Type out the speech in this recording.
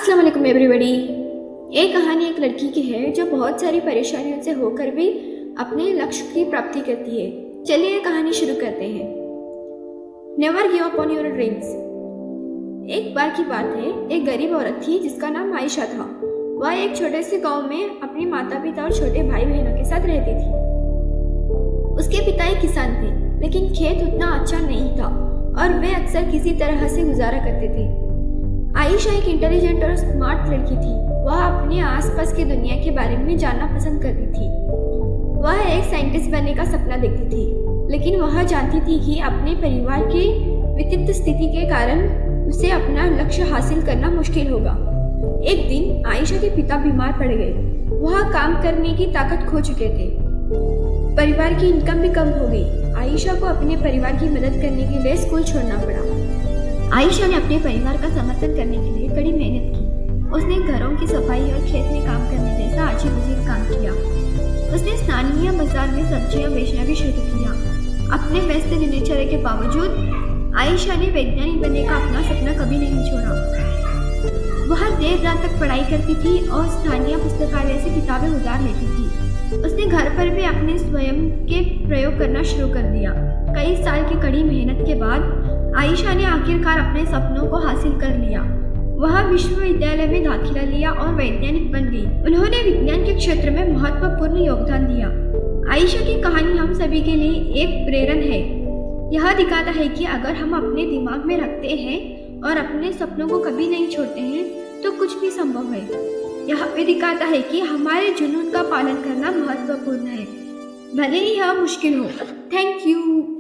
अस्सलाम वालेकुम एवरीबॉडी। एक कहानी एक लड़की की है जो बहुत सारी परेशानियों से होकर भी अपने लक्ष्य की प्राप्ति करती है। चलिए ये कहानी शुरू करते हैं। Never give up on your dreams. एक बार की बात है, एक गरीब औरत थी जिसका नाम आयशा था। वह एक छोटे से गांव में अपने माता पिता और छोटे भाई बहनों के साथ रहती थी। उसके पिता एक किसान थे, लेकिन खेत उतना अच्छा नहीं था और वे अक्सर किसी तरह से गुजारा करते थे। आयशा एक इंटेलिजेंट और स्मार्ट लड़की थी। वह अपने आसपास की दुनिया के बारे में जानना पसंद करती थी। वह एक साइंटिस्ट बनने का सपना देखती थी, लेकिन वह जानती थी कि अपने परिवार की वित्तीय स्थिति के कारण उसे अपना लक्ष्य हासिल करना मुश्किल होगा। एक दिन आयशा के पिता बीमार पड़ गए। वह काम करने की ताकत खो चुके थे। परिवार की इनकम भी कम हो गई। आयशा को अपने परिवार की मदद करने के लिए स्कूल छोड़ना पड़ा। आयशा ने अपने परिवार का समर्थन करने के लिए कड़ी मेहनत की। उसने घरों की सफाई और खेत में काम करने जैसा अजीब-अजीब काम किया। उसने स्थानीय बाजार में सब्जियां बेचना भी शुरू किया। अपने व्यस्त दिनचर्या के बावजूद आयशा ने वैज्ञानिक बनने का अपना सपना कभी नहीं छोड़ा। वह देर रात तक पढ़ाई करती थी और स्थानीय पुस्तकालय से किताबें उधार लेती थी। उसने घर पर भी अपने स्वयं के प्रयोग करना शुरू कर दिया। कई साल की कड़ी मेहनत के बाद आयशा ने आखिरकार अपने सपनों को हासिल कर लिया। वह विश्वविद्यालय में दाखिला लिया और वैज्ञानिक बन गई। उन्होंने विज्ञान के क्षेत्र में महत्वपूर्ण योगदान दिया। आयशा की कहानी हम सभी के लिए एक प्रेरणा है। यह दिखाता है कि अगर हम अपने दिमाग में रखते हैं और अपने सपनों को कभी नहीं छोड़ते हैं तो कुछ भी संभव है। यह भी दिखाता है कि हमारे जुनून का पालन करना महत्वपूर्ण है, भले ही यह मुश्किल हो। Thank you.